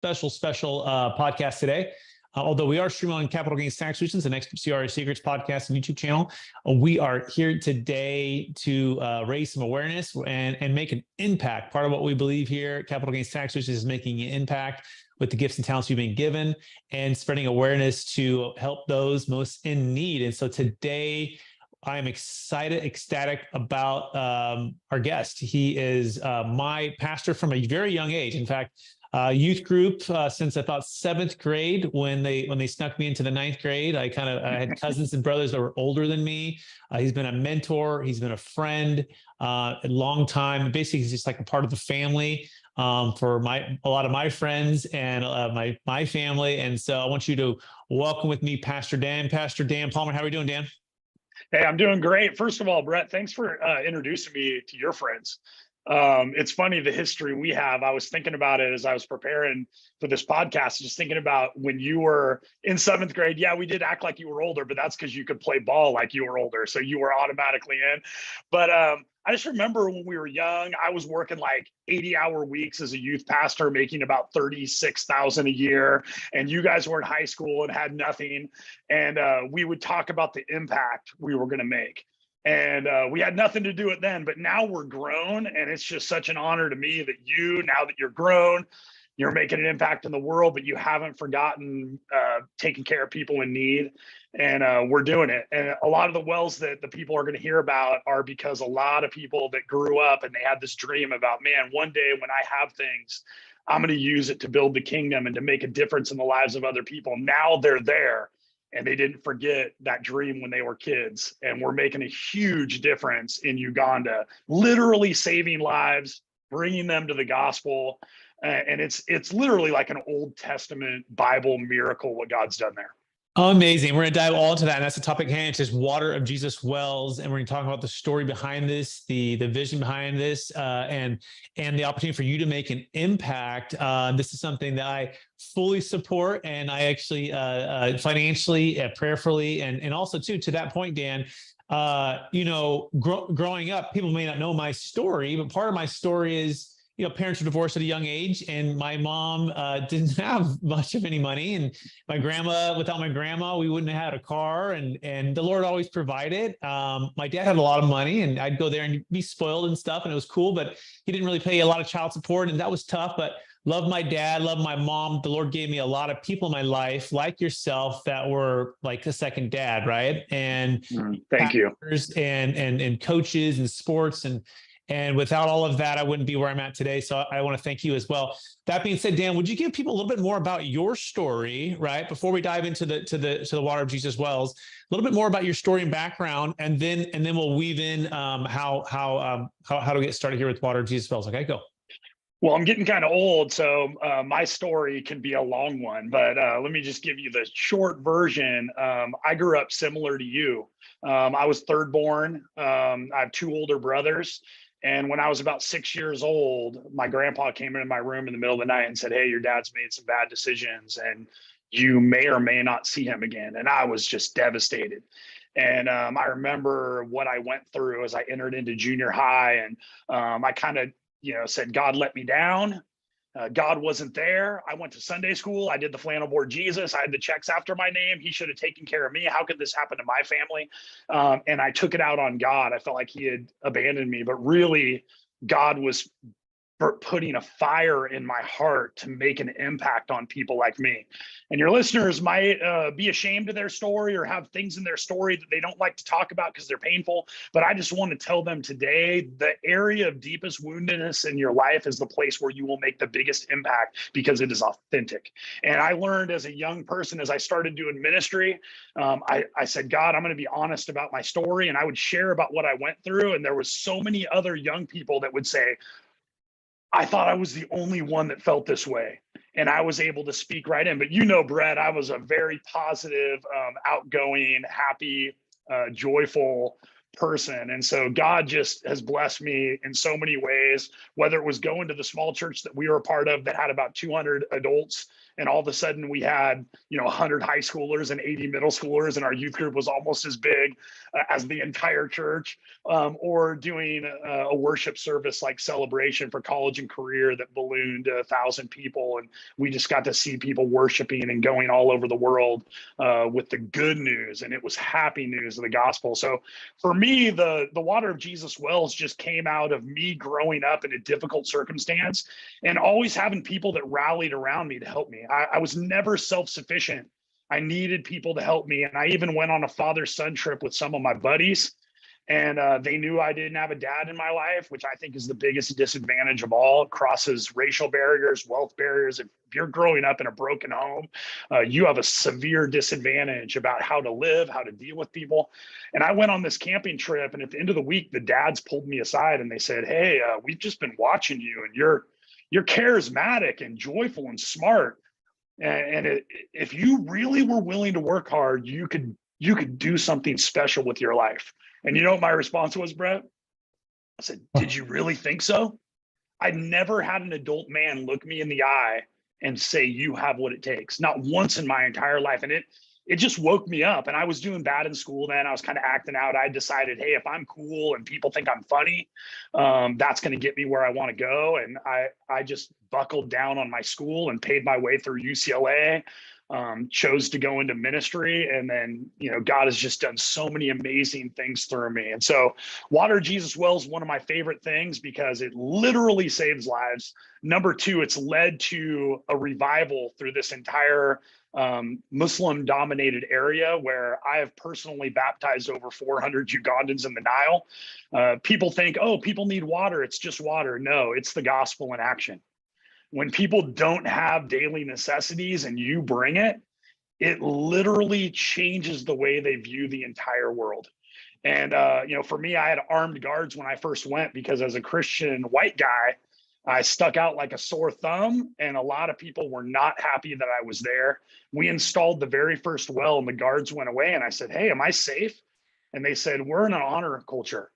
special podcast today. Although we are streaming on Capital Gains Tax Solutions, the next CRA Secrets podcast and YouTube channel, we are here today to raise some awareness and make an impact. Part of what we believe here at Capital Gains Tax Solutions is making an impact with the gifts and talents you've been given and spreading awareness to help those most in need. And so today, I am ecstatic about our guest. He is my pastor from a very young age. In fact, youth group since I thought seventh grade when they snuck me into the ninth grade. I had cousins and brothers that were older than me. He's been a mentor. He's been a friend a long time. Basically, he's just like a part of the family for a lot of my friends and my family. And so I want you to welcome with me Pastor Dan Palmer. How are you doing, Dan? Hey, I'm doing great. First of all, Brett, thanks for introducing me to your friends. It's funny, the history we have. I was thinking about it as I was preparing for this podcast, just thinking about when you were in seventh grade. Yeah, we did act like you were older, but that's because you could play ball like you were older. So you were automatically in. But I just remember when we were young, I was working like 80-hour weeks as a youth pastor, making about $36,000 a year. And you guys were in high school and had nothing. And we would talk about the impact we were going to make. And we had nothing to do with it then, but now we're grown. And it's just such an honor to me that now that you're grown, you're making an impact in the world, but you haven't forgotten taking care of people in need. And we're doing it. And a lot of the wells that the people are going to hear about are because a lot of people that grew up and they had this dream about, man, one day when I have things, I'm going to use it to build the kingdom and to make a difference in the lives of other people. Now they're there. And they didn't forget that dream when they were kids. And we're making a huge difference in Uganda, literally saving lives, bringing them to the gospel. And it's literally like an Old Testament Bible miracle what God's done there. Amazing. We're going to dive all into that. And that's the topic at hand. It's just Water of Jesus Wells. And we're going to talk about the story behind this, the vision behind this, and the opportunity for you to make an impact. This is something that I fully support. And I actually financially, prayerfully, and also too, to that point, Dan, growing up, people may not know my story, but part of my story is, parents were divorced at a young age, and my mom didn't have much of any money. And without my grandma, we wouldn't have had a car, and the Lord always provided. My dad had a lot of money, and I'd go there and be spoiled and stuff, and it was cool, but he didn't really pay a lot of child support, and that was tough. But love my dad, love my mom. The Lord gave me a lot of people in my life, like yourself, that were like a second dad, right? And thank you. And coaches and sports and without all of that, I wouldn't be where I'm at today. So I want to thank you as well. That being said, Dan, would you give people a little bit more about your story, right? Before we dive into the Water of Jesus Wells, a little bit more about your story and background, and then we'll weave in how to get started here with Water of Jesus Wells. Okay, go. Well, I'm getting kind of old, so my story can be a long one, but let me just give you the short version. I grew up similar to you. I was third born. I have two older brothers. And when I was about 6 years old, my grandpa came into my room in the middle of the night and said, "Hey, your dad's made some bad decisions and you may or may not see him again." And I was just devastated. And I remember what I went through as I entered into junior high. And I kind of, said, God let me down. God wasn't there. I went to Sunday school. I did the flannel board Jesus. I had the checks after my name. He should have taken care of me. How could this happen to my family? And I took it out on God. I felt like he had abandoned me, but really God was putting a fire in my heart to make an impact on people like me. And your listeners might be ashamed of their story or have things in their story that they don't like to talk about because they're painful. But I just want to tell them today, the area of deepest woundedness in your life is the place where you will make the biggest impact because it is authentic. And I learned as a young person, as I started doing ministry, I said, God, I'm going to be honest about my story. And I would share about what I went through. And there was so many other young people that would say, I thought I was the only one that felt this way. And I was able to speak right in. But Brett, I was a very positive, outgoing, happy, joyful person. And so God just has blessed me in so many ways, whether it was going to the small church that we were a part of that had about 200 adults. And all of a sudden we had, 100 high schoolers and 80 middle schoolers, and our youth group was almost as big as the entire church, or doing a worship service like Celebration for College and Career that ballooned 1,000 people. And we just got to see people worshiping and going all over the world with the good news. And it was happy news of the gospel. So for me, the Water of Jesus Wells just came out of me growing up in a difficult circumstance and always having people that rallied around me to help me. I was never self-sufficient. I needed people to help me. And I even went on a father-son trip with some of my buddies. And they knew I didn't have a dad in my life, which I think is the biggest disadvantage of all. It crosses racial barriers, wealth barriers. If you're growing up in a broken home, you have a severe disadvantage about how to live, how to deal with people. And I went on this camping trip, and at the end of the week, the dads pulled me aside and they said, "Hey, we've just been watching you, and you're charismatic and joyful and smart. And if you really were willing to work hard, you could do something special with your life." And you know what my response was, Brett? I said, "Did you really think so?" I never had an adult man look me in the eye and say, "You have what it takes." Not once in my entire life. And it just woke me up. And I was doing bad in school then. I was kind of acting out. I decided, hey, if I'm cool and people think I'm funny, that's going to get me where I want to go. And I just buckled down on my school and paid my way through UCLA. Chose to go into ministry, and then God has just done so many amazing things through me. And so Water of Jesus Wells is one of my favorite things because it literally saves lives. Number two, it's led to a revival through this entire Muslim dominated area where I have personally baptized over 400 Ugandans in the Nile. People think, oh, people need water, it's just water. No, it's the gospel in action. When people don't have daily necessities and you bring it, it literally changes the way they view the entire world. And, for me, I had armed guards when I first went because as a Christian white guy, I stuck out like a sore thumb, and a lot of people were not happy that I was there. We installed the very first well and the guards went away, and I said, "Hey, am I safe?" And they said, "We're in an honor culture.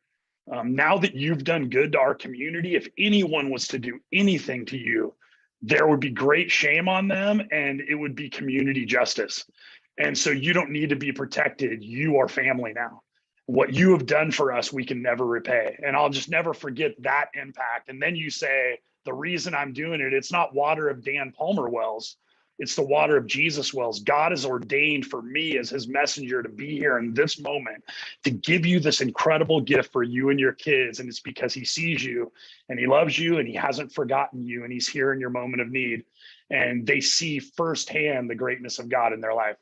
Now that you've done good to our community, if anyone was to do anything to you, there would be great shame on them and it would be community justice. And so you don't need to be protected. You are family now. What you have done for us, we can never repay." And I'll just never forget that impact. And then you say, the reason I'm doing it, it's not Water of Dan Palmer Wells. It's the Water of Jesus Wells. God has ordained for me as his messenger to be here in this moment to give you this incredible gift for you and your kids. And it's because he sees you and he loves you and he hasn't forgotten you and he's here in your moment of need. And they see firsthand the greatness of God in their life.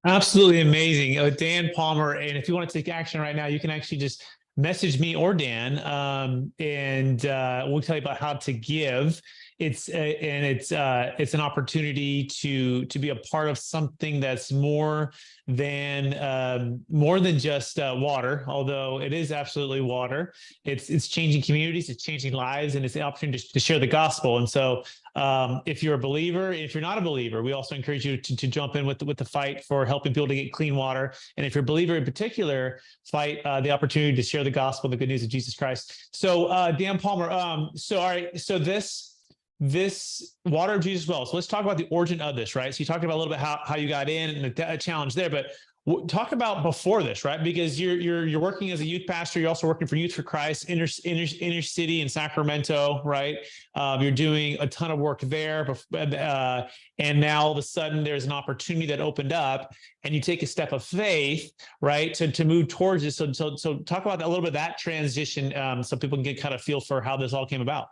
Absolutely amazing. Dan Palmer. And if you want to take action right now, you can actually just message me or Dan, and we'll tell you about how to give. It's an opportunity to be a part of something that's more than just water, although it is absolutely water. It's changing communities, it's changing lives, and it's the opportunity to share the gospel. And so if you're a believer, if you're not a believer, we also encourage you to jump in with the fight for helping people to get clean water. And if you're a believer in particular, fight the opportunity to share the gospel, the good news of Jesus Christ. So Dan Palmer, all right, so this Water of Jesus Wells. So let's talk about the origin of this, right? So you talked about a little bit how you got in and the challenge there, but talk about before this, right? Because you're working as a youth pastor. You're also working for Youth for Christ, inner city in Sacramento, right? You're doing a ton of work there, and now all of a sudden there's an opportunity that opened up, and you take a step of faith, right, to move towards it. So talk about a little bit of that transition, so people can get kind of feel for how this all came about.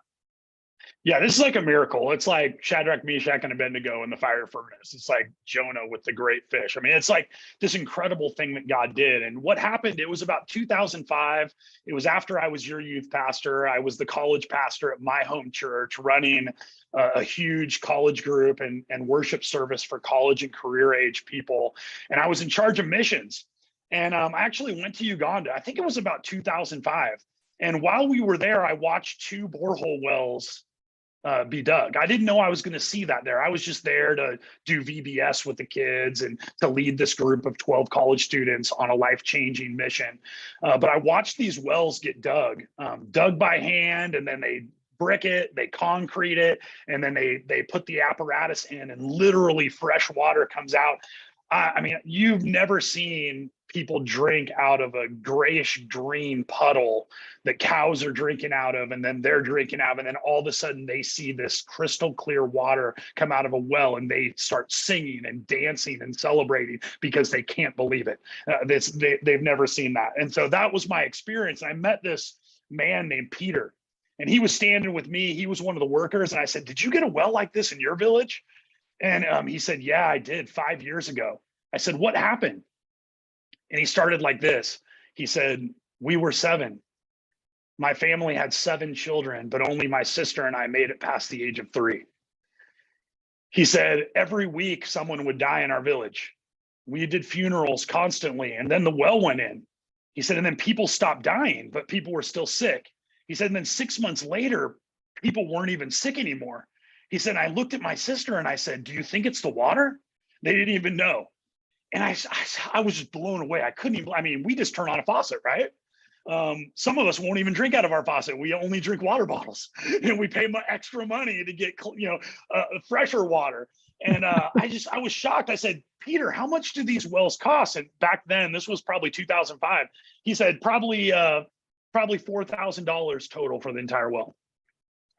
Yeah, this is like a miracle. It's like Shadrach, Meshach, and Abednego in the fire furnace. It's like Jonah with the great fish. I mean, it's like this incredible thing that God did. And what happened, it was about 2005. It was after I was your youth pastor. I was the college pastor at my home church, running a huge college group and worship service for college and career age people. And I was in charge of missions. And I actually went to Uganda. I think it was about 2005. And while we were there, I watched two borehole wells be dug. I didn't know I was going to see that there. I was just there to do VBS with the kids and to lead this group of 12 college students on a life-changing mission. But I watched these wells get dug by hand, and then they brick it, they concrete it, and then they put the apparatus in, and literally fresh water comes out. I mean, you've never seen people drink out of a grayish green puddle that cows are drinking out of, and then they're drinking out of, and then all of a sudden they see this crystal clear water come out of a well, and they start singing and dancing and celebrating because they can't believe it. They've never seen that. And so that was my experience. I met this man named Peter, and he was standing with me. He was one of the workers. And I said, "Did you get a well like this in your village?" And he said, "Yeah, I did 5 years ago." I said, "What happened?" And he started like this. He said, "We were 7. My family had 7 children, but only my sister and I made it past the age of 3. He said, "Every week someone would die in our village. We did funerals constantly, and then the well went in." He said, "And then people stopped dying, but people were still sick." He said, "And then 6 months later, people weren't even sick anymore." He said, "I looked at my sister and I said, 'Do you think it's the water?' They didn't even know." And I was just blown away. I couldn't even, I mean, we just turn on a faucet, right? Some of us won't even drink out of our faucet. We only drink water bottles, and we pay extra money to get, fresher water. And I was shocked. I said, "Peter, how much do these wells cost?" And back then, this was probably 2005. He said, probably $4,000 total for the entire well.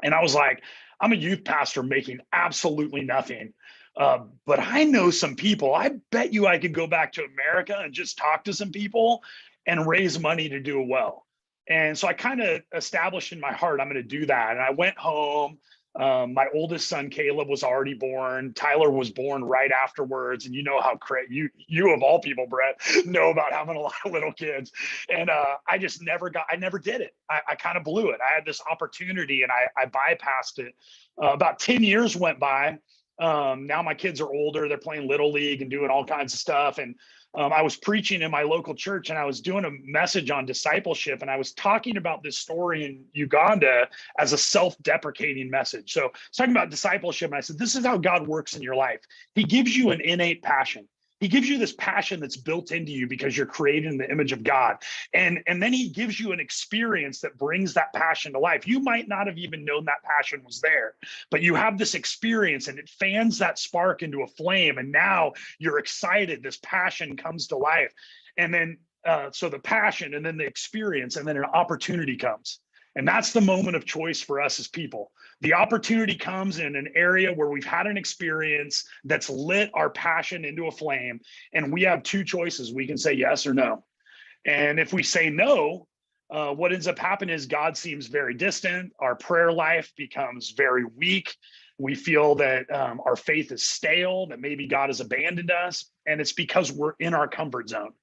And I was like, I'm a youth pastor making absolutely nothing. But I know some people. I bet you I could go back to America and just talk to some people and raise money to do a well. And so I kind of established in my heart, I'm going to do that. And I went home. My oldest son, Caleb, was already born. Tyler was born right afterwards. And you know how you of all people, Brett, know about having a lot of little kids. And I never did it. I kind of blew it. I had this opportunity and I bypassed it. About 10 years went by. Now my kids are older. They're playing Little League and doing all kinds of stuff. And I was preaching in my local church, and I was doing a message on discipleship, and I was talking about this story in Uganda as a self-deprecating message. So I was talking about discipleship, and I said, this is how God works in your life. He gives you an innate passion. He gives you this passion that's built into you because you're created in the image of God. And then he gives you an experience that brings that passion to life. You might not have even known that passion was there, but you have this experience and it fans that spark into a flame. And now you're excited. This passion comes to life. And then, so the passion and then the experience and then an opportunity comes. And that's the moment of choice for us as people. The opportunity comes in an area where we've had an experience that's lit our passion into a flame. And we have 2 choices. We can say yes or no. And if we say no, what ends up happening is God seems very distant. Our prayer life becomes very weak. We feel that our faith is stale, that maybe God has abandoned us. And it's because we're in our comfort zone.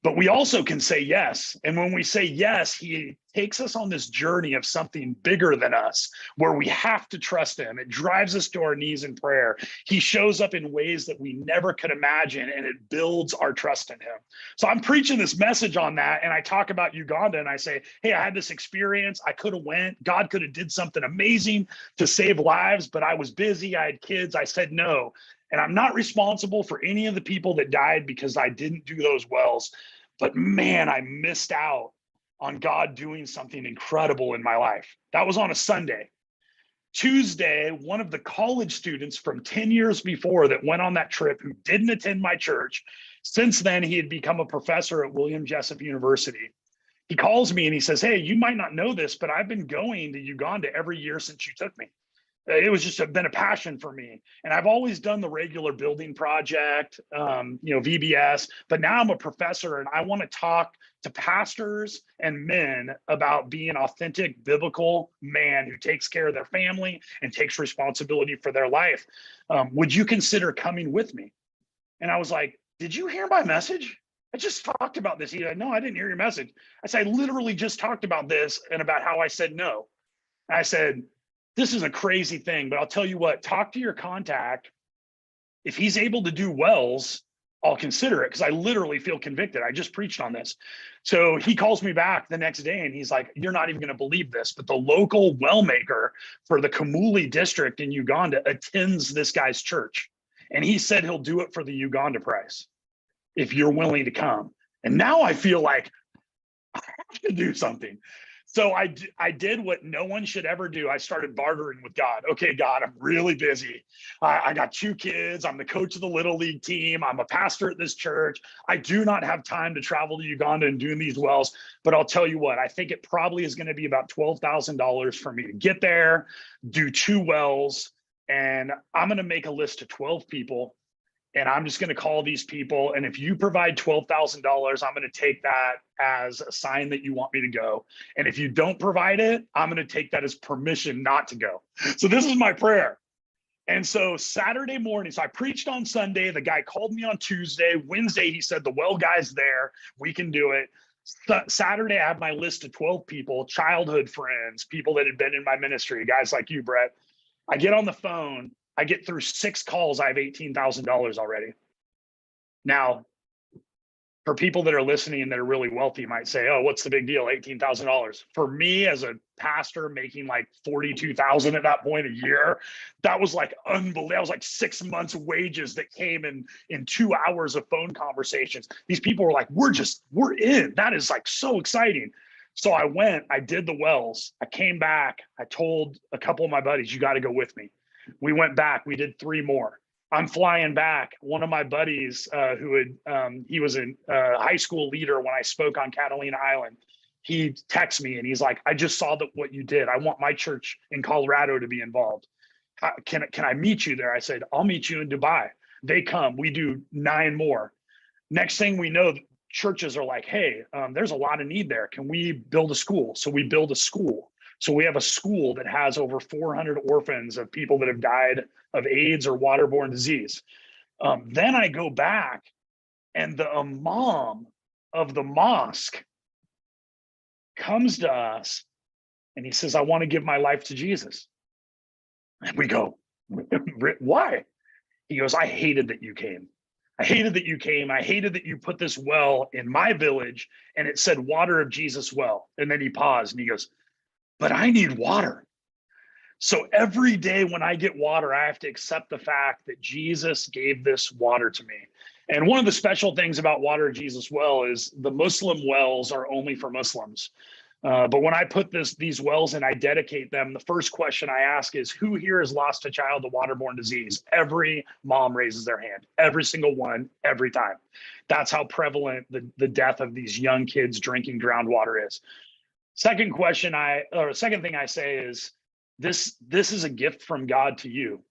But we also can say yes. And when we say yes, he takes us on this journey of something bigger than us, where we have to trust him. It drives us to our knees in prayer. He shows up in ways that we never could imagine, and it builds our trust in him. So I'm preaching this message on that, and I talk about Uganda, and I say, hey, I had this experience. I could have went. God could have did something amazing to save lives, but I was busy. I had kids. I said no. And I'm not responsible for any of the people that died because I didn't do those wells. But man, I missed out on God doing something incredible in my life. That was on a Sunday. Tuesday, one of the college students from 10 years before that went on that trip, who didn't attend my church, since then he had become a professor at William Jessup University. He calls me and he says, hey, you might not know this, but I've been going to Uganda every year since you took me. It was just been a passion for me. And I've always done the regular building project, VBS, but now I'm a professor and I want to talk to pastors and men about being an authentic biblical man who takes care of their family and takes responsibility for their life. Would you consider coming with me? And I was like, did you hear my message? I just talked about this. He's like, no, I didn't hear your message. I said, I literally just talked about this and about how I said no. And I said, this is a crazy thing, but I'll tell you what, talk to your contact. If he's able to do wells, I'll consider it, because I literally feel convicted. I just preached on this. So he calls me back the next day and he's like, you're not even going to believe this, but the local well maker for the Kamuli district in Uganda attends this guy's church. And he said he'll do it for the Uganda price if you're willing to come. And now I feel like I have to do something. So I did what no one should ever do. I started bartering with God. Okay, God, I'm really busy. I got 2 kids. I'm the coach of the Little League team. I'm a pastor at this church. I do not have time to travel to Uganda and do these wells. But I'll tell you what, I think it probably is going to be about $12,000 for me to get there, do 2 wells, and I'm going to make a list of 12 people. And I'm just going to call these people. And if you provide $12,000, I'm going to take that as a sign that you want me to go. And if you don't provide it, I'm going to take that as permission not to go. So this is my prayer. And so Saturday morning, so I preached on Sunday. The guy called me on Tuesday. Wednesday, he said, the well guy's there. We can do it. Saturday, I have my list of 12 people, childhood friends, people that had been in my ministry, guys like you, Brett. I get on the phone. I get through 6 calls. I have $18,000 already. Now, for people that are listening and that are really wealthy, might say, oh, what's the big deal? $18,000. For me as a pastor making like $42,000 at that point a year, that was like unbelievable. That was like 6 months wages that came in 2 hours of phone conversations. These people were like, we're in. That is like so exciting. So I went, I did the wells. I came back. I told a couple of my buddies, you got to go with me. We went back, we did 3 more. I'm flying back. One of my buddies he was a high school leader when I spoke on Catalina Island. He texts me and he's like, I just saw what you did. I want my church in Colorado to be involved. Can I meet you there? I said, I'll meet you in Dubai. They come, we do 9 more. Next thing we know, churches are like, hey, there's a lot of need there. Can we build a school? So we build a school. So we have a school that has over 400 orphans of people that have died of AIDS or waterborne disease. Then I go back and the imam of the mosque comes to us and he says, I want to give my life to Jesus. And we go, why? He goes, I hated that you came. I hated that you came. I hated that you put this well in my village and it said water of Jesus well. And then he paused and he goes, but I need water. So every day when I get water, I have to accept the fact that Jesus gave this water to me. And one of the special things about Water of Jesus well is the Muslim wells are only for Muslims. But when I put these wells and I dedicate them, the first question I ask is, who here has lost a child to waterborne disease? Every mom raises their hand, every single one, every time. That's how prevalent the death of these young kids drinking groundwater is. Second thing I say is, this is a gift from God to you.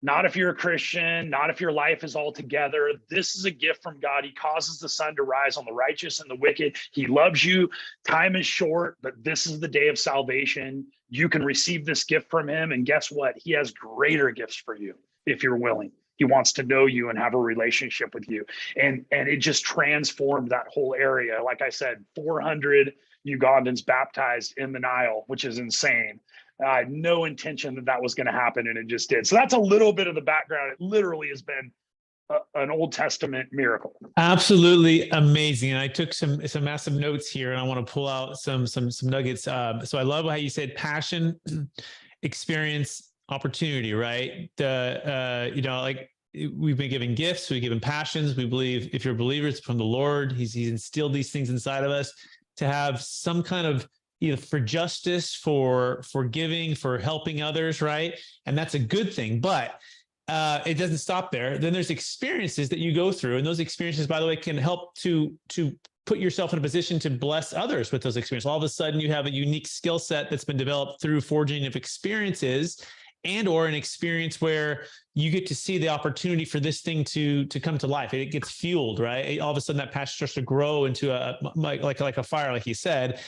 Not if you're a Christian, not if your life is all together. This is a gift from God. He causes the sun to rise on the righteous and the wicked. He loves you. Time is short, but this is the day of salvation. You can receive this gift from him. And guess what? He has greater gifts for you if you're willing. He wants to know you and have a relationship with you. And it just transformed that whole area. Like I said, 400 Ugandans baptized in the Nile, which is insane. I had no intention that was going to happen, and it just did. So that's a little bit of the background. It literally has been an Old Testament miracle. Absolutely amazing. And I took some massive notes here, and I want to pull out some nuggets. So I love how you said passion, experience, opportunity. Right? Like we've been given gifts, we've given passions. We believe if you're believers from the Lord, He's instilled these things inside of us to have some kind of either for justice, for giving, for helping others, right? And that's a good thing, but it doesn't stop there. Then there's experiences that you go through, and those experiences, by the way, can help to put yourself in a position to bless others with those experiences. All of a sudden, you have a unique skill set that's been developed through forging of experiences, and or an experience where you get to see the opportunity for this thing to come to life. It gets fueled, right? All of a sudden, that passion starts to grow into like a fire, like you said.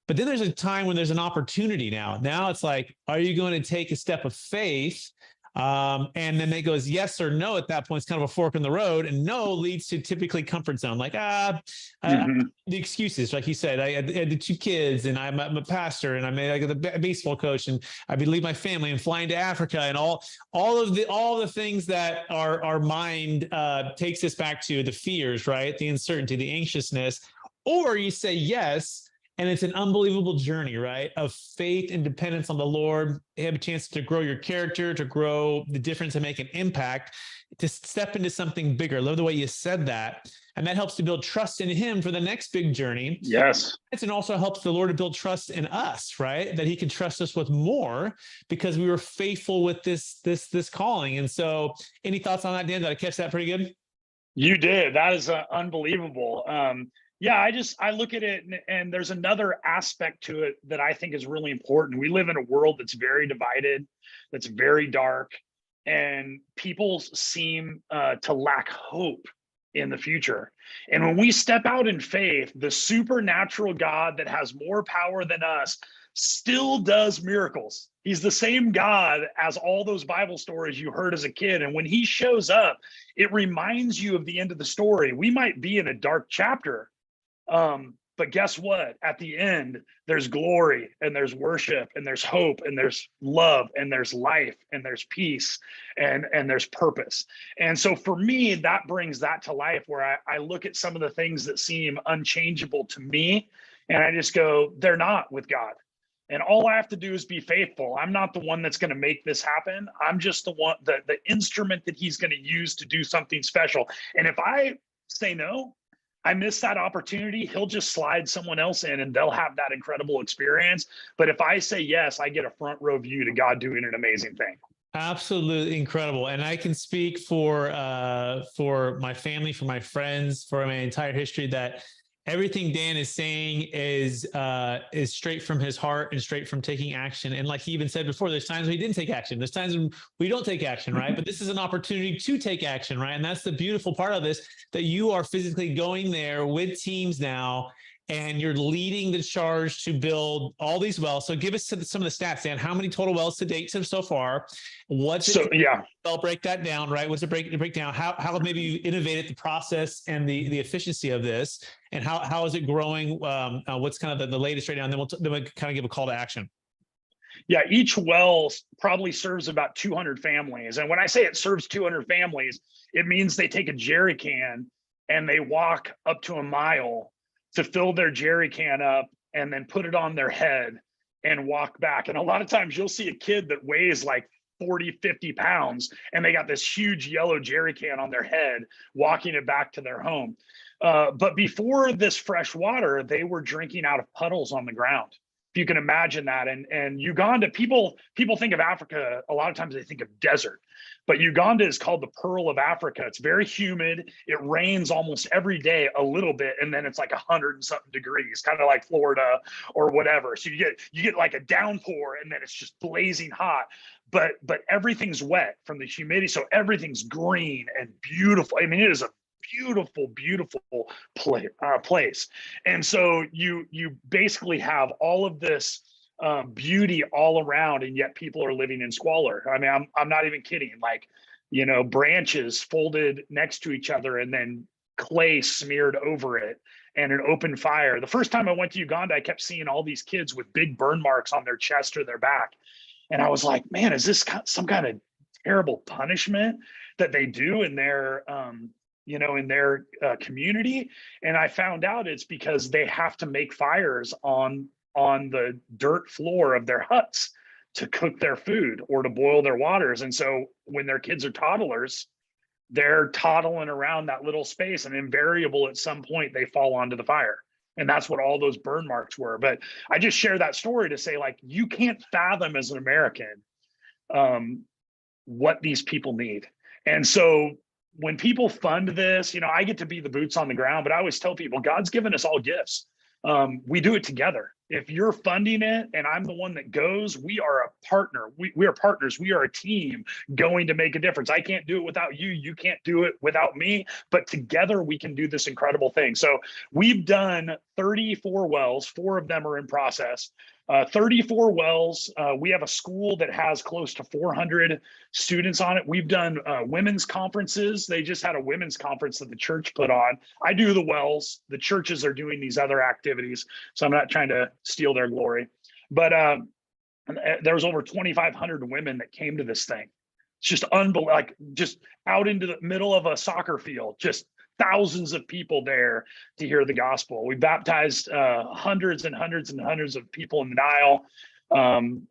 But then there's a time when there's an opportunity now. Now it's like, are you going to take a step of faith? And then it goes yes or no at that point. It's kind of a fork in the road, and no leads to typically comfort zone. Like, Mm-hmm. the excuses, like you said, I had the two kids, and I'm a pastor, and I'm like a baseball coach, and I leave my family and flying to Africa, and all the things that our mind takes us back to, the fears, right? The uncertainty, the anxiousness. Or you say yes, and it's an unbelievable journey, right? Of faith and dependence on the Lord. You have a chance to grow your character, to grow the difference and make an impact, to step into something bigger. I love the way you said that. And that helps to build trust in him for the next big journey. Yes. And also helps the Lord to build trust in us, right? That he can trust us with more because we were faithful with this calling. And so any thoughts on that, Dan? Did I catch that pretty good? You did. That is unbelievable. Yeah, I look at it, and there's another aspect to it that I think is really important. We live in a world that's very divided, that's very dark, and people seem to lack hope in the future. And when we step out in faith, the supernatural God that has more power than us still does miracles. He's the same God as all those Bible stories you heard as a kid. And when he shows up, it reminds you of the end of the story. We might be in a dark chapter, but guess what? At the end, there's glory, and there's worship, and there's hope, and there's love, and there's life, and there's peace, and there's purpose. And so for me, that brings that to life, where I look at some of the things that seem unchangeable to me, and I just go, they're not with God. And all I have to do is be faithful. I'm not the one that's going to make this happen. I'm just the one, the instrument that he's going to use to do something special. And if I say no, I miss that opportunity, he'll just slide someone else in and they'll have that incredible experience. But if I say yes, I get a front row view to God doing an amazing thing. Absolutely incredible. And I can speak for my family, for my friends, for my entire history, that everything Dan is saying is straight from his heart and straight from taking action. And like he even said before, there's times when he didn't take action. There's times when we don't take action, right? But this is an opportunity to take action, right? And that's the beautiful part of this, that you are physically going there with teams now, and you're leading the charge to build all these wells. So give us some of the stats, Dan. How many total wells to date so far? I'll break that down, right? What's the breakdown? How maybe you innovated the process and the efficiency of this, and how is it growing? What's kind of the latest right now? And then we'll kind of give a call to action. Yeah, each well probably serves about 200 families. And when I say it serves 200 families, it means they take a jerry can and they walk up to a mile to fill their jerry can up and then put it on their head and walk back. And a lot of times you'll see a kid that weighs like 40, 50 pounds, and they got this huge yellow jerry can on their head, walking it back to their home. But before this fresh water, they were drinking out of puddles on the ground. If you can imagine that. And Uganda, people think of Africa, a lot of times they think of desert, but Uganda is called the Pearl of Africa. It's very humid. It rains almost every day a little bit, and then it's like 100 and something degrees, kind of like Florida or whatever. So you get like a downpour, and then it's just blazing hot. But everything's wet from the humidity, so everything's green and beautiful. I mean, it is a beautiful place. And so you basically have all of this beauty all around, and yet people are living in squalor. I mean, I'm not even kidding. Like, branches folded next to each other and then clay smeared over it and an open fire. The first time I went to Uganda, I kept seeing all these kids with big burn marks on their chest or their back. And I was like, man, is this some kind of terrible punishment that they do in their in their community? And I found out it's because they have to make fires on the dirt floor of their huts to cook their food or to boil their waters. And so when their kids are toddlers, they're toddling around that little space, and invariable at some point they fall onto the fire. And that's what all those burn marks were. But I just share that story to say, like, you can't fathom as an American what these people need. And so when people fund this, I get to be the boots on the ground, but I always tell people, God's given us all gifts. We do it together. If you're funding it and I'm the one that goes, we are a partner. We are partners. We are a team going to make a difference. I can't do it without you. You can't do it without me, but together we can do this incredible thing. So we've done 34 wells. 4 of them are in process. 34 wells. We have a school that has close to 400 students on it. We've done women's conferences. They just had a women's conference that the church put on. I do the wells. The churches are doing these other activities, so I'm not trying to steal their glory. But there was over 2,500 women that came to this thing. It's just unbelievable, like just out into the middle of a soccer field, just thousands of people there to hear the gospel. We baptized hundreds and hundreds and hundreds of people in the Nile.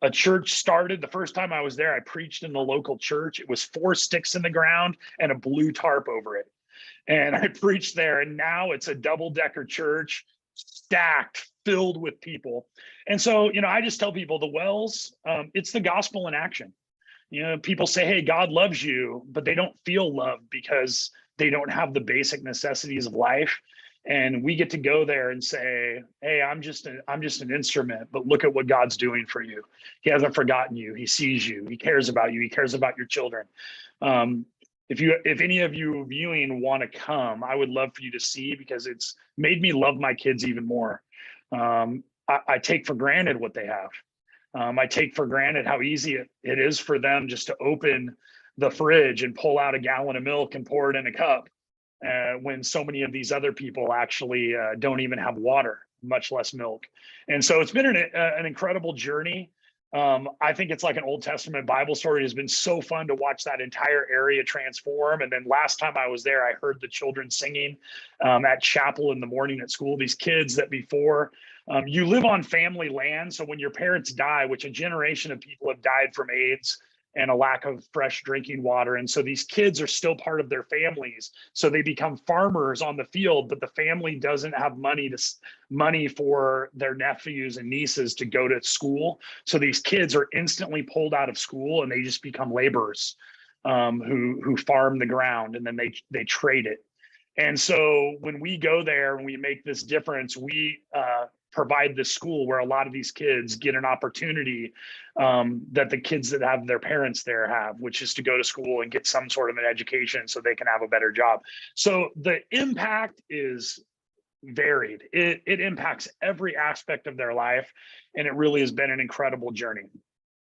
A church started. The first time I was there, I preached in the local church. It was 4 sticks in the ground and a blue tarp over it. And I preached there, and now it's a double-decker church, stacked, filled with people. And so, I just tell people the wells, it's the gospel in action. People say, hey, God loves you, but they don't feel loved because they don't have the basic necessities of life. And we get to go there and say, hey, I'm just an instrument, but look at what God's doing for you. He hasn't forgotten you. He sees you. He cares about you. He cares about your children. If any of you viewing want to come, I would love for you to see, because it's made me love my kids even more. I take for granted what they have. I take for granted how easy it is for them just to open the fridge and pull out a gallon of milk and pour it in a cup, when so many of these other people actually don't even have water, much less milk. And so it's been an incredible journey. I think it's like an Old Testament Bible story. It has been so fun to watch that entire area transform. And then last time I was there, I heard the children singing at chapel in the morning at school. These kids that before, you live on family land. So when your parents die, which a generation of people have died from AIDS and a lack of fresh drinking water. And so these kids are still part of their families. So they become farmers on the field, but the family doesn't have money for their nephews and nieces to go to school. So these kids are instantly pulled out of school and they just become laborers who farm the ground, and then they trade it. And so when we go there and we make this difference, we provide this school where a lot of these kids get an opportunity that the kids that have their parents there have, which is to go to school and get some sort of an education so they can have a better job. So the impact is varied. It impacts every aspect of their life, and it really has been an incredible journey.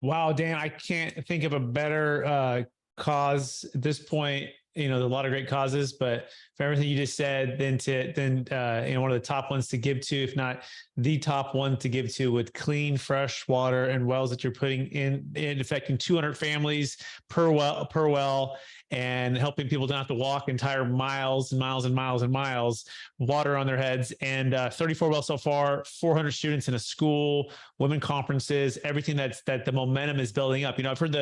Wow, Dan, I can't think of a better cause at this point. There are a lot of great causes, but for everything you just said, then one of the top ones to give to, if not the top one to give to, with clean, fresh water and wells that you're putting in affecting 200 families per well, and helping people not have to walk entire miles and miles and miles and miles, water on their heads, and 34 wells so far, 400 students in a school, women conferences, everything that the momentum is building up. I've heard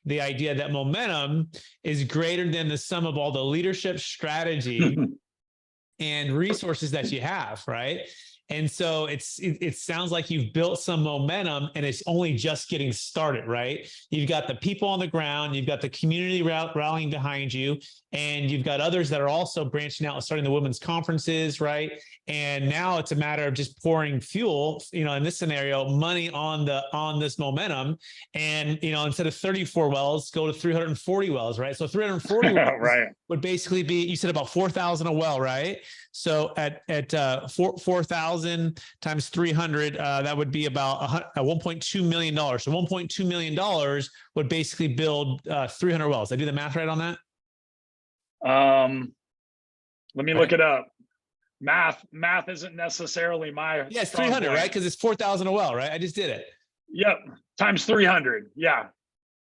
the idea that momentum is greater than the sum of all the leadership, strategy, and resources that you have, right? And so it sounds like you've built some momentum, and it's only just getting started, right? You've got the people on the ground, you've got the community rallying behind you, and you've got others that are also branching out and starting the women's conferences, right? And now it's a matter of just pouring fuel, in this scenario, money on this momentum. And, instead of 34 wells, go to 340 wells, right? So 340 wells right. would basically be, you said about 4,000 a well, right? So at 4,000 times 300, that would be about $1.2 million. So $1.2 million would basically build 300 wells. Did I do the math right on that? Let me look it up. Math isn't necessarily my. Yeah, it's 300, right? Because it's 4,000 a well, right? I just did it. Yep, times 300. Yeah.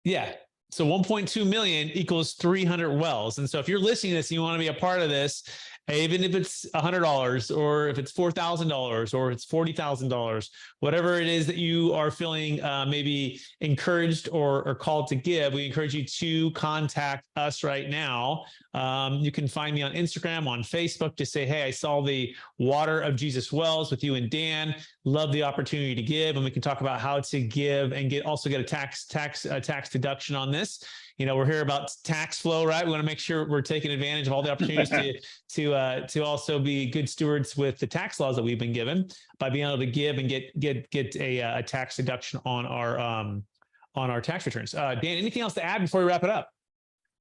Yeah. So 1.2 million equals 300 wells. And so if you're listening to this and you want to be a part of this, even if it's $100 or if it's $4,000 or it's $40,000, whatever it is that you are feeling maybe encouraged or called to give, we encourage you to contact us right now. You can find me on Instagram, on Facebook. Just say, hey, I saw the Water of Jesus Wells with you and Dan. Love the opportunity to give, and we can talk about how to give and also get a tax deduction on this. We're here about tax flow, right? We want to make sure we're taking advantage of all the opportunities to also be good stewards with the tax laws that we've been given by being able to give and get a tax deduction on our tax returns. Dan, anything else to add before we wrap it up?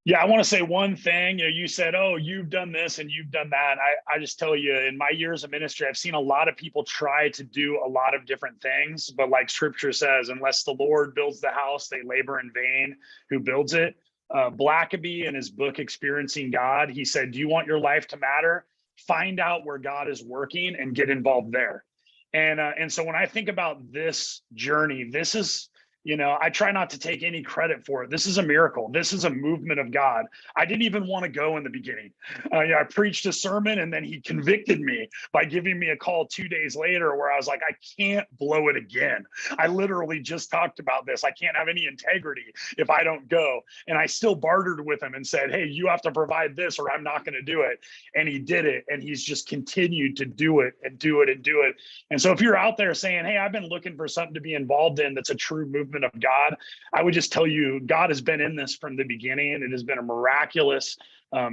Yeah, I want to say one thing. You said, "Oh, you've done this and you've done that." I just tell you, in my years of ministry, I've seen a lot of people try to do a lot of different things, but like Scripture says, unless the Lord builds the house, they labor in vain who builds it. Blackaby, in his book Experiencing God, he said, "Do you want your life to matter? Find out where God is working and get involved there." And so when I think about this journey, this is, I try not to take any credit for it. This is a miracle. This is a movement of God. I didn't even want to go in the beginning. I preached a sermon and then he convicted me by giving me a call 2 days later where I was like, I can't blow it again. I literally just talked about this. I can't have any integrity if I don't go. And I still bartered with him and said, hey, you have to provide this or I'm not going to do it. And he did it. And he's just continued to do it and do it and do it. And so if you're out there saying, hey, I've been looking for something to be involved in that's a true movement of God, I would just tell you, God has been in this from the beginning. It has been a miraculous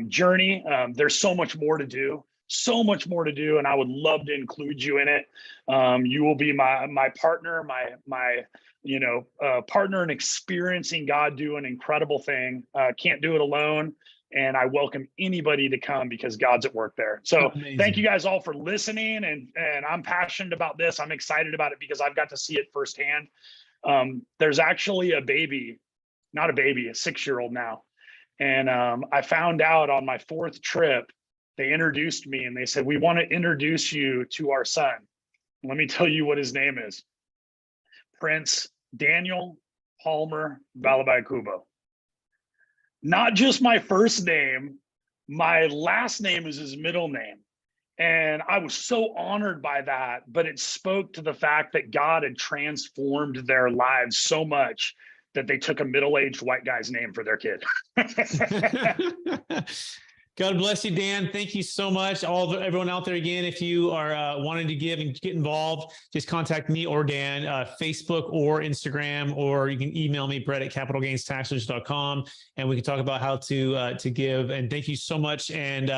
journey. There's so much more to do, and I would love to include you in it. You will be my partner, my partner in experiencing God do an incredible thing. Can't do it alone. And I welcome anybody to come because God's at work there. So Amazing. Thank you guys all for listening. And I'm passionate about this. I'm excited about it because I've got to see it firsthand. There's actually a 6-year-old now. And I found out on my 4th trip, they introduced me and they said, we want to introduce you to our son. Let me tell you what his name is. Prince Daniel Palmer Balabaikubo. Not just my first name, my last name is his middle name. And I was so honored by that, but it spoke to the fact that God had transformed their lives so much that they took a middle-aged white guy's name for their kid. God bless you, Dan. Thank you so much. Everyone out there, again, if you are wanting to give and get involved, just contact me or Dan, Facebook or Instagram, or you can email me, Brett@capitalgainstaxsolutions.com, and we can talk about how to give. And thank you so much. And